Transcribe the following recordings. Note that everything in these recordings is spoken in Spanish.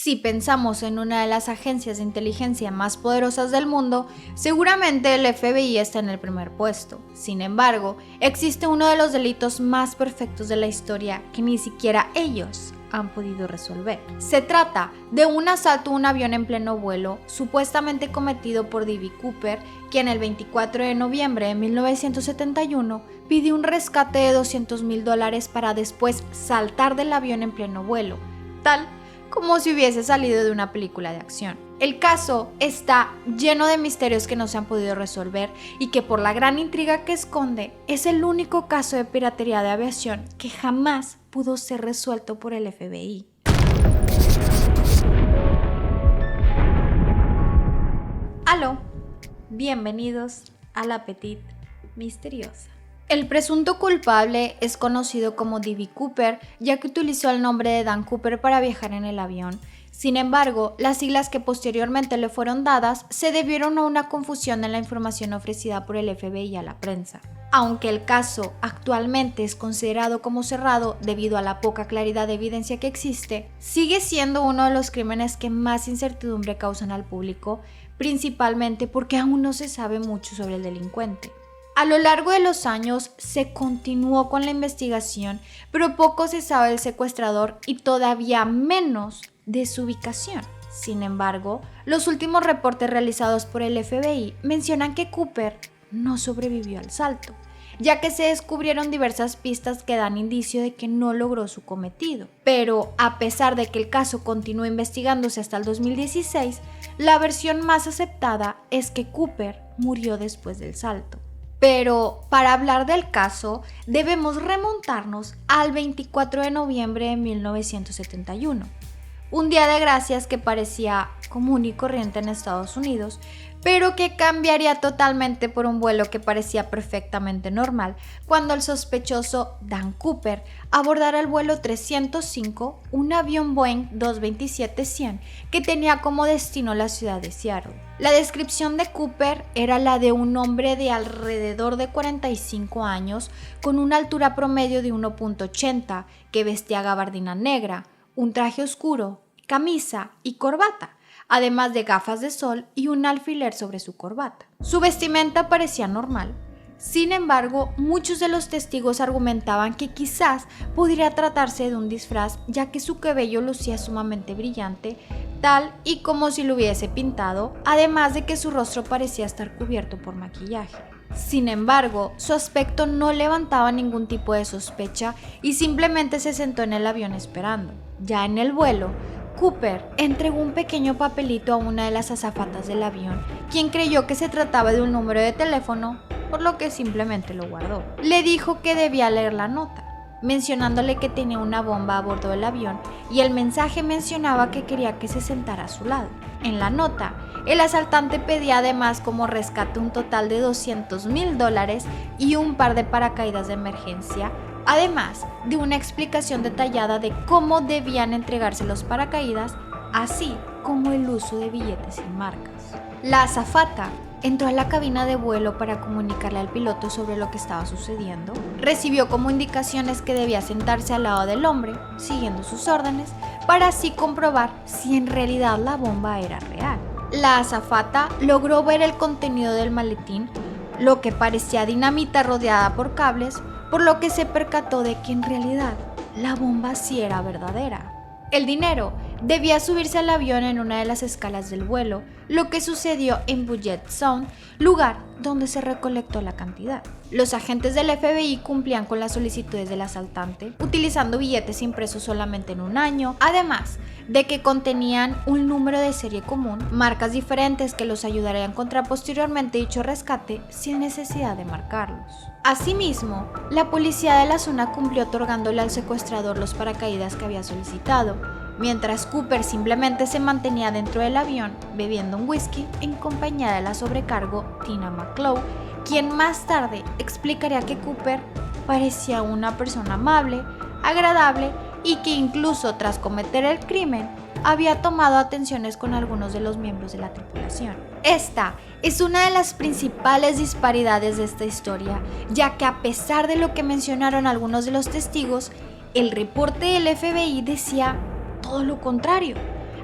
Si pensamos en una de las agencias de inteligencia más poderosas del mundo, seguramente el FBI está en el primer puesto. Sin embargo, existe uno de los delitos más perfectos de la historia que ni siquiera ellos han podido resolver. Se trata de un asalto a un avión en pleno vuelo, supuestamente cometido por D.B. Cooper, quien el 24 de noviembre de 1971 pidió un rescate de $200,000 para después saltar del avión en pleno vuelo, tal como si hubiese salido de una película de acción. El caso está lleno de misterios que no se han podido resolver y que, por la gran intriga que esconde, es el único caso de piratería de aviación que jamás pudo ser resuelto por el FBI. Aló, bienvenidos a La Petite Misteriosa. El presunto culpable es conocido como D.B. Cooper, ya que utilizó el nombre de Dan Cooper para viajar en el avión. Sin embargo, las siglas que posteriormente le fueron dadas se debieron a una confusión en la información ofrecida por el FBI a la prensa. Aunque el caso actualmente es considerado como cerrado debido a la poca claridad de evidencia que existe, sigue siendo uno de los crímenes que más incertidumbre causan al público, principalmente porque aún no se sabe mucho sobre el delincuente. A lo largo de los años se continuó con la investigación, pero poco se sabe del secuestrador y todavía menos de su ubicación. Sin embargo, los últimos reportes realizados por el FBI mencionan que Cooper no sobrevivió al salto, ya que se descubrieron diversas pistas que dan indicio de que no logró su cometido. Pero a pesar de que el caso continúa investigándose hasta el 2016, la versión más aceptada es que Cooper murió después del salto. Pero para hablar del caso, debemos remontarnos al 24 de noviembre de 1971, un día de gracias que parecía común y corriente en Estados Unidos, pero que cambiaría totalmente por un vuelo que parecía perfectamente normal cuando el sospechoso Dan Cooper abordara el vuelo 305, un avión Boeing 227-100 que tenía como destino la ciudad de Seattle. La descripción de Cooper era la de un hombre de alrededor de 45 años con una altura promedio de 1.80 que vestía gabardina negra, un traje oscuro, camisa y corbata, además de gafas de sol y un alfiler sobre su corbata. Su vestimenta parecía normal. Sin embargo, muchos de los testigos argumentaban que quizás podría tratarse de un disfraz, ya que su cabello lucía sumamente brillante, tal y como si lo hubiese pintado, además de que su rostro parecía estar cubierto por maquillaje. Sin embargo, su aspecto no levantaba ningún tipo de sospecha y simplemente se sentó en el avión esperando. Ya en el vuelo, Cooper entregó un pequeño papelito a una de las azafatas del avión, quien creyó que se trataba de un número de teléfono, por lo que simplemente lo guardó. Le dijo que debía leer la nota, mencionándole que tenía una bomba a bordo del avión, y el mensaje mencionaba que quería que se sentara a su lado. En la nota, el asaltante pedía además como rescate un total de $200,000 y un par de paracaídas de emergencia, además de una explicación detallada de cómo debían entregarse los paracaídas, así como el uso de billetes sin marcas. La azafata entró a la cabina de vuelo para comunicarle al piloto sobre lo que estaba sucediendo. Recibió como indicaciones que debía sentarse al lado del hombre, siguiendo sus órdenes, para así comprobar si en realidad la bomba era real. La azafata logró ver el contenido del maletín, lo que parecía dinamita rodeada por cables, por lo que se percató de que en realidad la bomba sí era verdadera. El dinero debía subirse al avión en una de las escalas del vuelo, lo que sucedió en Puget Sound, lugar donde se recolectó la cantidad. Los agentes del FBI cumplían con las solicitudes del asaltante, utilizando billetes impresos solamente en un año, además de que contenían un número de serie común, marcas diferentes que los ayudarían a encontrar posteriormente dicho rescate sin necesidad de marcarlos. Asimismo, la policía de la zona cumplió otorgándole al secuestrador los paracaídas que había solicitado, mientras Cooper simplemente se mantenía dentro del avión bebiendo un whisky en compañía de la sobrecargo Tina McClough, quien más tarde explicaría que Cooper parecía una persona amable, agradable y que incluso tras cometer el crimen había tomado atenciones con algunos de los miembros de la tripulación. Esta es una de las principales disparidades de esta historia, ya que a pesar de lo que mencionaron algunos de los testigos, el reporte del FBI decía todo lo contrario.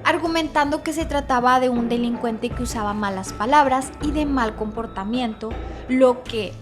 argumentando que se trataba de un delincuente que usaba malas palabras y de mal comportamiento, lo que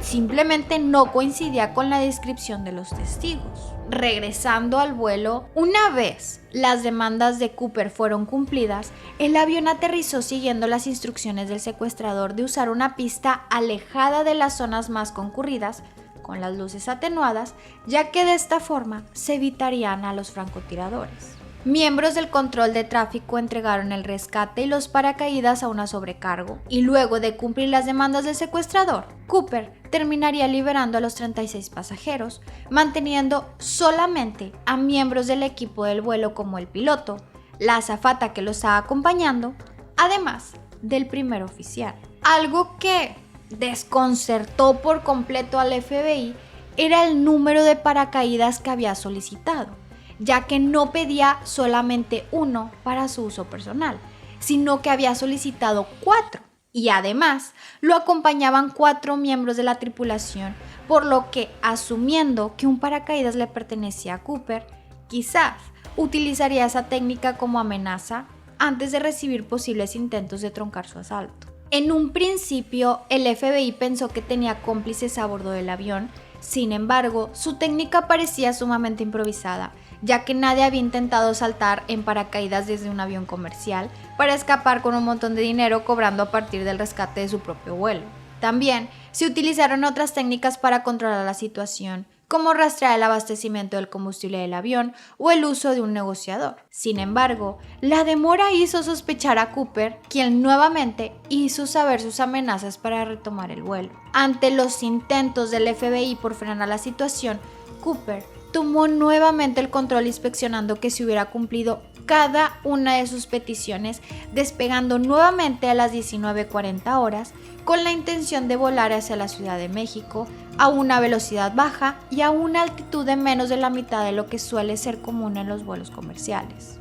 simplemente no coincidía con la descripción de los testigos. Regresando al vuelo, una vez las demandas de Cooper fueron cumplidas, el avión aterrizó siguiendo las instrucciones del secuestrador de usar una pista alejada de las zonas más concurridas, con las luces atenuadas, ya que de esta forma se evitarían a los francotiradores. Miembros del control de tráfico entregaron el rescate y los paracaídas a una sobrecargo, y luego de cumplir las demandas del secuestrador, Cooper terminaría liberando a los 36 pasajeros, manteniendo solamente a miembros del equipo del vuelo como el piloto, la azafata que lo estaba acompañando, además del primer oficial. Algo que desconcertó por completo al FBI era el número de paracaídas que había solicitado, ya que no pedía solamente uno para su uso personal, sino que había solicitado 4, y además lo acompañaban 4 miembros de la tripulación, por lo que, asumiendo que un paracaídas le pertenecía a Cooper, quizás utilizaría esa técnica como amenaza antes de recibir posibles intentos de truncar su asalto. En un principio, el FBI pensó que tenía cómplices a bordo del avión. Sin embargo, su técnica parecía sumamente improvisada, ya que nadie había intentado saltar en paracaídas desde un avión comercial para escapar con un montón de dinero cobrando a partir del rescate de su propio vuelo. También se utilizaron otras técnicas para controlar la situación, como rastrear el abastecimiento del combustible del avión o el uso de un negociador. Sin embargo, la demora hizo sospechar a Cooper, quien nuevamente hizo saber sus amenazas para retomar el vuelo. Ante los intentos del FBI por frenar la situación, Cooper tomó nuevamente el control inspeccionando que se hubiera cumplido cada una de sus peticiones, despegando nuevamente a las 19:40 horas con la intención de volar hacia la Ciudad de México a una velocidad baja y a una altitud de menos de la mitad de lo que suele ser común en los vuelos comerciales.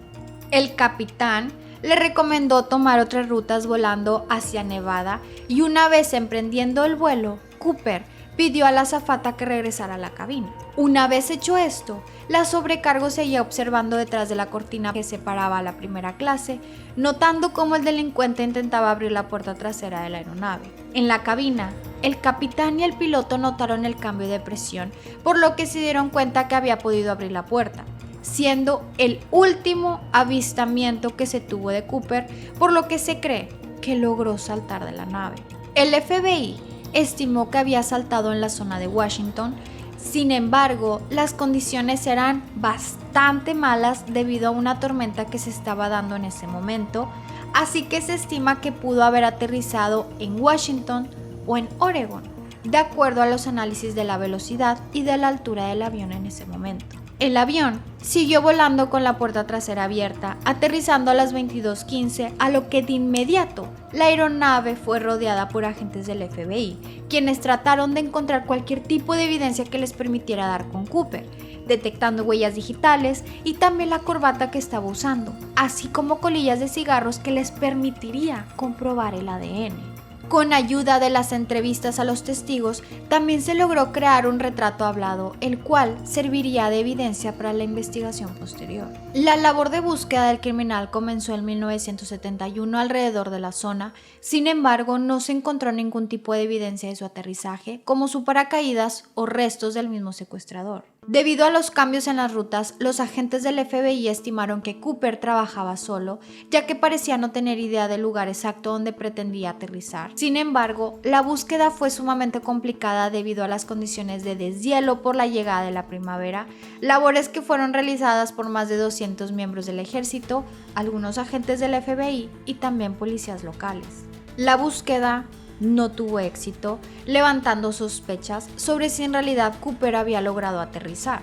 El capitán le recomendó tomar otras rutas volando hacia Nevada, y una vez emprendiendo el vuelo, Cooper pidió a la azafata que regresara a la cabina. Una vez hecho esto, la sobrecargo seguía observando detrás de la cortina que separaba a la primera clase, notando cómo el delincuente intentaba abrir la puerta trasera de la aeronave. En la cabina, el capitán y el piloto notaron el cambio de presión, por lo que se dieron cuenta que había podido abrir la puerta, siendo el último avistamiento que se tuvo de Cooper, por lo que se cree que logró saltar de la nave. El FBI estimó que había saltado en la zona de Washington. Sin embargo, las condiciones eran bastante malas debido a una tormenta que se estaba dando en ese momento, así que se estima que pudo haber aterrizado en Washington o en Oregon, de acuerdo a los análisis de la velocidad y de la altura del avión en ese momento. El avión siguió volando con la puerta trasera abierta, aterrizando a las 22:15, a lo que de inmediato la aeronave fue rodeada por agentes del FBI, quienes trataron de encontrar cualquier tipo de evidencia que les permitiera dar con Cooper, detectando huellas digitales y también la corbata que estaba usando, así como colillas de cigarros que les permitiría comprobar el ADN. Con ayuda de las entrevistas a los testigos, también se logró crear un retrato hablado, el cual serviría de evidencia para la investigación posterior. La labor de búsqueda del criminal comenzó en 1971 alrededor de la zona. Sin embargo, no se encontró ningún tipo de evidencia de su aterrizaje, como su paracaídas o restos del mismo secuestrador. Debido a los cambios en las rutas, los agentes del FBI estimaron que Cooper trabajaba solo, ya que parecía no tener idea del lugar exacto donde pretendía aterrizar. Sin embargo, la búsqueda fue sumamente complicada debido a las condiciones de deshielo por la llegada de la primavera, labores que fueron realizadas por más de 200 miembros del ejército, algunos agentes del FBI y también policías locales. La búsqueda no tuvo éxito, levantando sospechas sobre si en realidad Cooper había logrado aterrizar.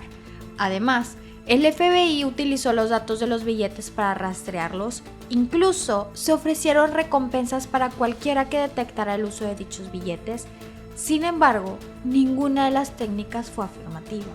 Además, el FBI utilizó los datos de los billetes para rastrearlos. Incluso se ofrecieron recompensas para cualquiera que detectara el uso de dichos billetes. Sin embargo, ninguna de las técnicas fue afirmativa.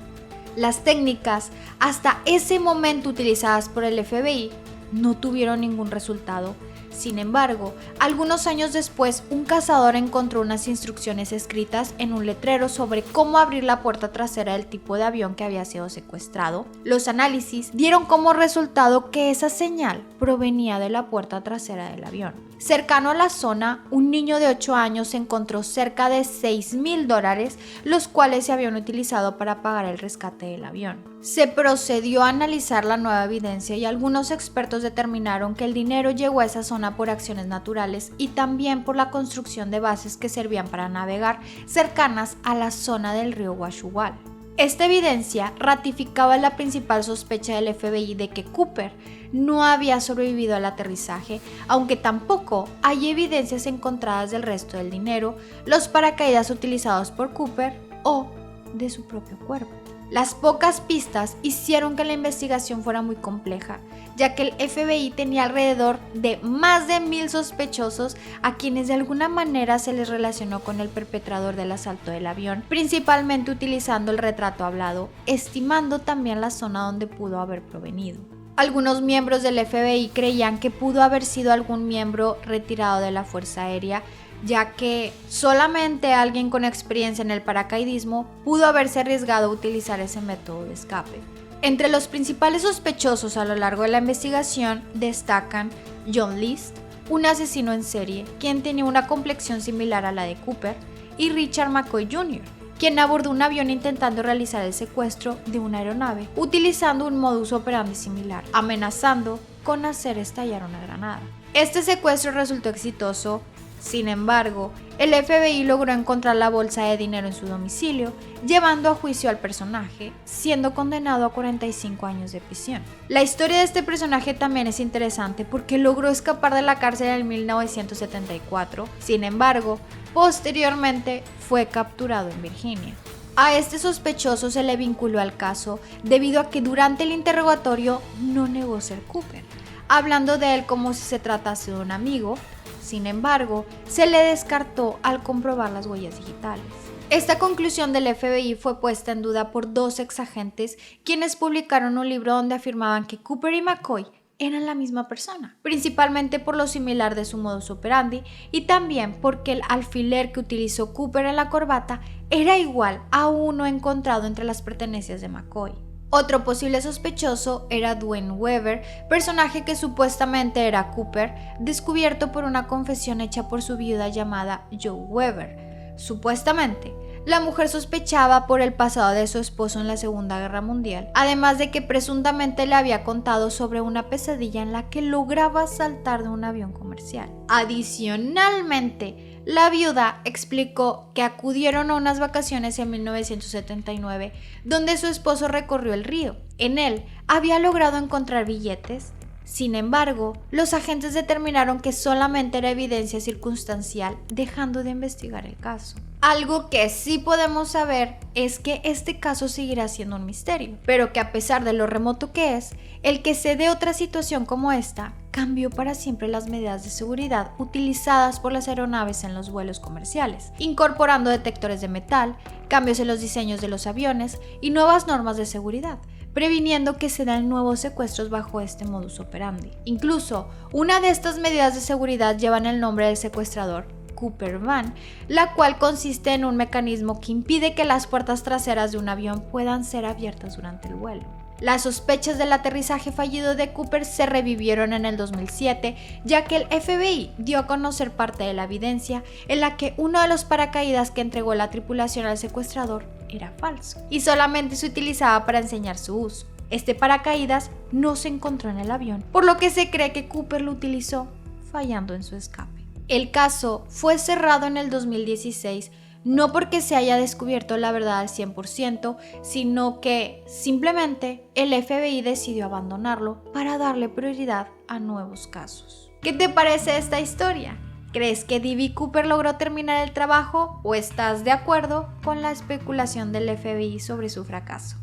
Las técnicas hasta ese momento utilizadas por el FBI no tuvieron ningún resultado, Sin embargo, algunos años después, un cazador encontró unas instrucciones escritas en un letrero sobre cómo abrir la puerta trasera del tipo de avión que había sido secuestrado. Los análisis dieron como resultado que esa señal provenía de la puerta trasera del avión. Cercano a la zona, un niño de 8 años encontró cerca de $6,000, los cuales se habían utilizado para pagar el rescate del avión. Se procedió a analizar la nueva evidencia y algunos expertos determinaron que el dinero llegó a esa zona por acciones naturales y también por la construcción de bases que servían para navegar cercanas a la zona del río Washugal. Esta evidencia ratificaba la principal sospecha del FBI de que Cooper no había sobrevivido al aterrizaje, aunque tampoco hay evidencias encontradas del resto del dinero, los paracaídas utilizados por Cooper o de su propio cuerpo. Las pocas pistas hicieron que la investigación fuera muy compleja, ya que el FBI tenía alrededor de más de 1,000 sospechosos a quienes de alguna manera se les relacionó con el perpetrador del asalto del avión, principalmente utilizando el retrato hablado, estimando también la zona donde pudo haber provenido. Algunos miembros del FBI creían que pudo haber sido algún miembro retirado de la Fuerza Aérea, ya que solamente alguien con experiencia en el paracaidismo pudo haberse arriesgado a utilizar ese método de escape. Entre los principales sospechosos a lo largo de la investigación destacan John List, un asesino en serie, quien tenía una complexión similar a la de Cooper, y Richard McCoy Jr., quien abordó un avión intentando realizar el secuestro de una aeronave, utilizando un modus operandi similar, amenazando con hacer estallar una granada. Este secuestro resultó exitoso. Sin embargo, el FBI logró encontrar la bolsa de dinero en su domicilio, llevando a juicio al personaje, siendo condenado a 45 años de prisión. La historia de este personaje también es interesante porque logró escapar de la cárcel en 1974, sin embargo, posteriormente fue capturado en Virginia. A este sospechoso se le vinculó al caso debido a que durante el interrogatorio no negó ser Cooper, hablando de él como si se tratase de un amigo. Sin embargo, se le descartó al comprobar las huellas digitales. Esta conclusión del FBI fue puesta en duda por 2 exagentes quienes publicaron un libro donde afirmaban que Cooper y McCoy eran la misma persona, principalmente por lo similar de su modus operandi y también porque el alfiler que utilizó Cooper en la corbata era igual a uno encontrado entre las pertenencias de McCoy. Otro posible sospechoso era Dwayne Weber, personaje que supuestamente era Cooper, descubierto por una confesión hecha por su viuda llamada Joe Weber. Supuestamente, la mujer sospechaba por el pasado de su esposo en la Segunda Guerra Mundial, además de que presuntamente le había contado sobre una pesadilla en la que lograba saltar de un avión comercial. Adicionalmente, la viuda explicó que acudieron a unas vacaciones en 1979, donde su esposo recorrió el río. En él había logrado encontrar billetes. Sin embargo, los agentes determinaron que solamente era evidencia circunstancial, dejando de investigar el caso. Algo que sí podemos saber es que este caso seguirá siendo un misterio, pero que a pesar de lo remoto que es, el que se dé otra situación como esta cambió para siempre las medidas de seguridad utilizadas por las aeronaves en los vuelos comerciales, incorporando detectores de metal, cambios en los diseños de los aviones y nuevas normas de seguridad, previniendo que se den nuevos secuestros bajo este modus operandi. Incluso, una de estas medidas de seguridad llevan el nombre del secuestrador, Cooper Van, la cual consiste en un mecanismo que impide que las puertas traseras de un avión puedan ser abiertas durante el vuelo. Las sospechas del aterrizaje fallido de Cooper se revivieron en el 2007, ya que el FBI dio a conocer parte de la evidencia en la que uno de los paracaídas que entregó la tripulación al secuestrador era falso y solamente se utilizaba para enseñar su uso. Este paracaídas no se encontró en el avión, por lo que se cree que Cooper lo utilizó fallando en su escape. El caso fue cerrado en el 2016, no porque se haya descubierto la verdad al 100%, sino que simplemente el FBI decidió abandonarlo para darle prioridad a nuevos casos. ¿Qué te parece esta historia? ¿Crees que D.B. Cooper logró terminar el trabajo o estás de acuerdo con la especulación del FBI sobre su fracaso?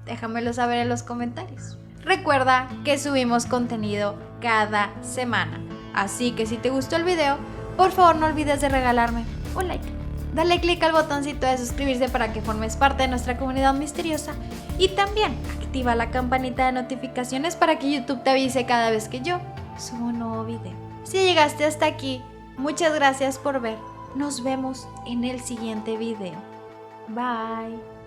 Déjamelo saber en los comentarios. Recuerda que subimos contenido cada semana, así que si te gustó el video, por favor no olvides de regalarme un like. Dale click al botoncito de suscribirse para que formes parte de nuestra comunidad misteriosa y también activa la campanita de notificaciones para que YouTube te avise cada vez que yo subo un nuevo video. Si llegaste hasta aquí, muchas gracias por ver. Nos vemos en el siguiente video. Bye.